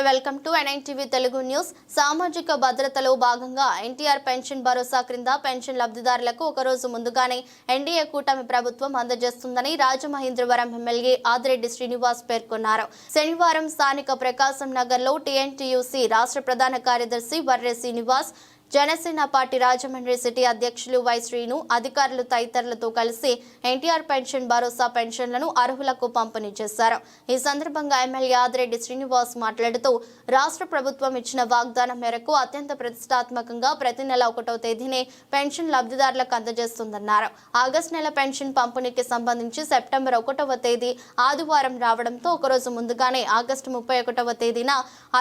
Welcome to NITV Telugu news. సామాజిక భద్రతలో భాగంగా NTR pension భరోసా క్రింద పెన్షన్ లబ్ధిదారులకు ఒక రోజు ముందుగానే ఎన్డీఏ కూటమి ప్రభుత్వం అందజేస్తుందని రాజమహేంద్రవరం ఎమ్మెల్యే ఆదిరెడ్డి శ్రీనివాస్ పేర్కొన్నారు. శనివారం స్థానిక ప్రకాశం నగర్లో TNTUC రాష్ట్ర ప్రధాన కార్యదర్శి వర్రె శ్రీనివాస్, జనసేన పార్టీ రాజమండ్రి సిటీ అధ్యక్షులు వై శ్రీను, అధికారులు తదితరులతో కలిసి ఎన్టీఆర్ పెన్షన్ భరోసా పెన్షన్లను అర్హులకు పంపిణీ చేశారు. ఈ సందర్భంగా ఎమ్మెల్యే ఆదిరెడ్డి శ్రీనివాస్ మాట్లాడుతూ రాష్ట్ర ప్రభుత్వం ఇచ్చిన వాగ్దానం మేరకు అత్యంత ప్రతిష్టాత్మకంగా ప్రతి నెల 1వ తేదీనే పెన్షన్ లబ్ధిదారులకు అందజేస్తుందన్నారు. ఆగస్టు నెల పెన్షన్ పంపిణీకి సంబంధించి సెప్టెంబర్ 1వ తేదీ ఆదివారం రావడంతో ఒకరోజు ముందుగానే ఆగస్టు 31వ తేదీన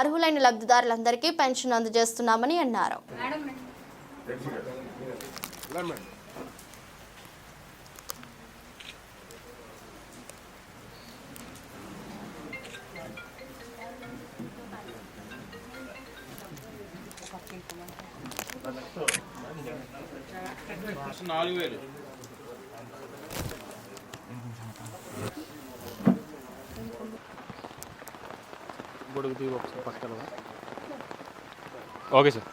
అర్హులైన లబ్ధిదారులందరికీ పెన్షన్ అందజేస్తున్నామని అన్నారు. Okay sir.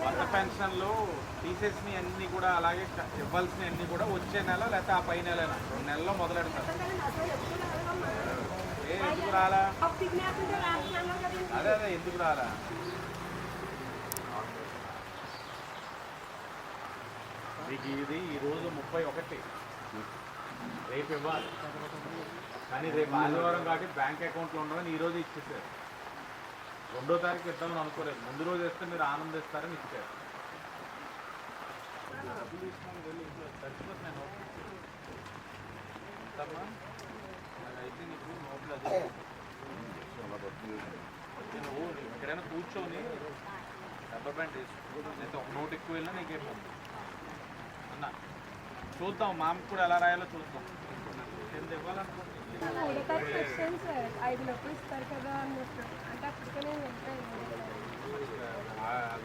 కొత్త పెన్షన్లు తీసేసిన అన్ని కూడా అలాగే ఇవ్వాల్సిన అన్ని కూడా వచ్చే నెల లేకపోతే ఆ పై నెల 2 నెలల్లో మొదలెడతారు. ఎందుకు రాలా? అదే ఎందుకు రాలా? మీకు ఇది ఈరోజు 31, రేపు ఇవ్వాలి. కానీ రేపు ఆదివారం కాబట్టి బ్యాంక్ అకౌంట్లో ఉండవని ఈరోజు ఇచ్చేసారు. 2వ తారీఖు ఇద్దామని అనుకోలేదు. ముందు రోజు వేస్తే మీరు ఆనందిస్తారని ఇచ్చారు. అయితే నీకు నోట్లు అది నువ్వు ఎక్కడైనా కూర్చొని రబ్బర్ బ్యాండ్ వేసుకో. అయితే ఒక నోట్ ఎక్కువ వెళ్ళినా నీకేమో అన్న చూద్దాం. మామకు కూడా ఎలా రాయాలో చూద్దాం. ఎంత ఇవ్వాలనుకుంటున్నాను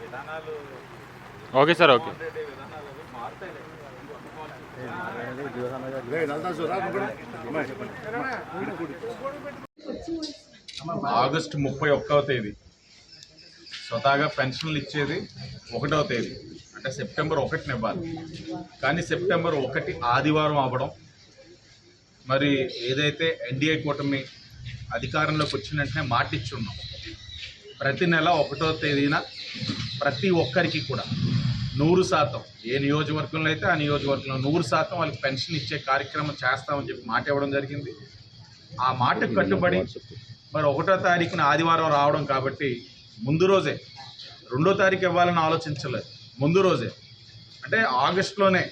విధానాలు. Okay sir. ఓకే. విధానాలు మారుతాయి. ఆగస్టు 31వ తేదీ స్వతహాగా పెన్షన్లు ఇచ్చేది 1వ తేదీ, అంటే సెప్టెంబర్ 1న ఇవ్వాలి. కానీ సెప్టెంబర్ 1 ఆదివారం అవ్వడం, మరి ఏదైతే ఎన్డీఏ కూటమి అధికారంలోకి వచ్చిన వెంటనే మాటిచ్చున్నాం ప్రతి నెల 1వ తేదీన ప్రతి ఒక్కరికి కూడా 100%, ఏ నియోజకవర్గంలో అయితే ఆ నియోజకవర్గంలో 100% వాళ్ళకి పెన్షన్ ఇచ్చే కార్యక్రమం చేస్తామని చెప్పి మాట ఇవ్వడం జరిగింది. ఆ మాటకు కట్టుబడి మరి 1వ తారీఖున ఆదివారం రావడం కాబట్టి ముందు రోజే 2వ తారీఖు ఇవ్వాలని ఆలోచించలేదు. ముందు రోజే అంటే ఆగస్టులోనే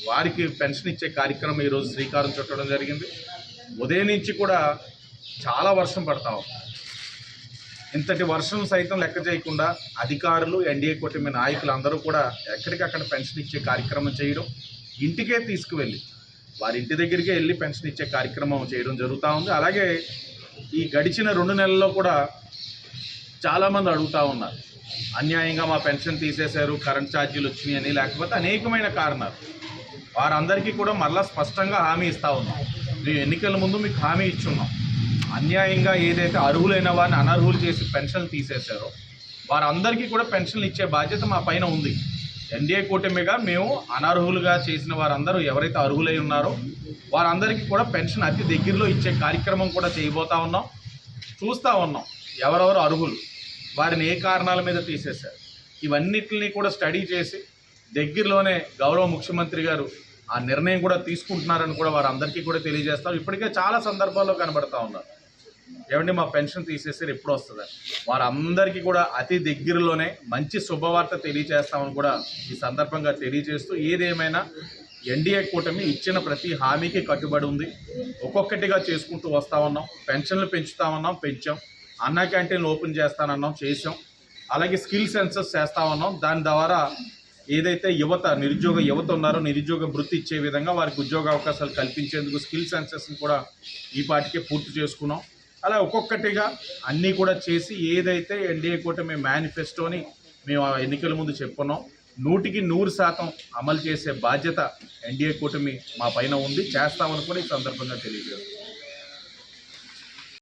వారికి పెన్షన్ ఇచ్చే కార్యక్రమం ఈరోజు శ్రీకారం చుట్టడం జరిగింది. ఉదయం నుంచి కూడా చాలా వర్షం పడతాం. ఇంతటి వర్షం సైతం లెక్క చేయకుండా అధికారులు, ఎన్డీఏ కూటమి నాయకులు అందరూ కూడా ఎక్కడికక్కడ పెన్షన్ ఇచ్చే కార్యక్రమం చేయడం, ఇంటికే తీసుకువెళ్ళి వారి ఇంటి దగ్గరికే వెళ్ళి పెన్షన్ ఇచ్చే కార్యక్రమం చేయడం జరుగుతూ ఉంది. అలాగే ఈ గడిచిన 2 నెలల్లో కూడా చాలామంది అడుగుతూ ఉన్నారు, అన్యాయంగా మా పెన్షన్ తీసేశారు, కరెంట్ ఛార్జీలు వచ్చినాయి అని, లేకపోతే అనేకమైన కారణాలు. వారందరికీ కూడా మళ్ళా స్పష్టంగా హామీ ఇస్తూ ఉన్నాం. మేము ఎన్నికల ముందు మీకు హామీ ఇచ్చున్నాం. అన్యాయంగా ఏదైతే అర్హులైన వారిని అనర్హులు చేసి పెన్షన్లు తీసేశారో వారందరికీ కూడా పెన్షన్లు ఇచ్చే బాధ్యత మా పైన ఉంది. ఎన్డీఏ కూటమిగా మేము అనర్హులుగా చేసిన వారందరూ ఎవరైతే అర్హులై ఉన్నారో వారందరికీ కూడా పెన్షన్ అతి దగ్గరలో ఇచ్చే కార్యక్రమం కూడా చేయబోతా ఉన్నాం. చూస్తూ ఉన్నాం ఎవరెవరు అర్హులు, వారిని ఏ కారణాల మీద తీసేశారు, ఇవన్నిటిని కూడా స్టడీ చేసి దగ్గరలోనే గౌరవ ముఖ్యమంత్రి గారు ఆ నిర్ణయం కూడా తీసుకుంటున్నారని కూడా వారందరికీ కూడా తెలియజేస్తాం. ఇప్పటికే చాలా సందర్భాల్లో కనబడతా ఉన్నారు, ఏమంటే మా పెన్షన్ తీసేసారు ఎప్పుడు వస్తుందని. వారందరికీ కూడా అతి దగ్గరలోనే మంచి శుభవార్త తెలియజేస్తామని కూడా ఈ సందర్భంగా తెలియజేస్తూ, ఏదేమైనా ఎన్డీఏ కూటమి ఇచ్చిన ప్రతి హామీకి కట్టుబడి ఉంది. ఒక్కొక్కటిగా చేసుకుంటూ వస్తూ ఉన్నాం. పెన్షన్లు పెంచుతామన్నాం, పెంచాం. అన్నా క్యాంటీన్లు ఓపెన్ చేస్తానన్నాం, చేసాం. అలాగే స్కిల్ సెన్సస్ చేస్తా ఉన్నాం. దాని ద్వారా ఏదైతే నిరుద్యోగ యువత ఉన్నారో నిరుద్యోగ వృత్తి ఇచ్చే విధంగా వారికి ఉద్యోగ అవకాశాలు కల్పించేందుకు స్కిల్ సెన్సెస్ని కూడా ఈ పాటికే పూర్తి చేసుకున్నాం. అలా ఒక్కొక్కటిగా అన్నీ కూడా చేసి ఏదైతే ఎన్డీఏ కూటమి మేనిఫెస్టోని మేము ఆ ఎన్నికల ముందు చెప్పుకున్నాం 100% అమలు చేసే బాధ్యత ఎన్డీఏ కూటమి మా పైన ఉంది, చేస్తామని కూడా ఈ సందర్భంగా తెలియజేస్తాం.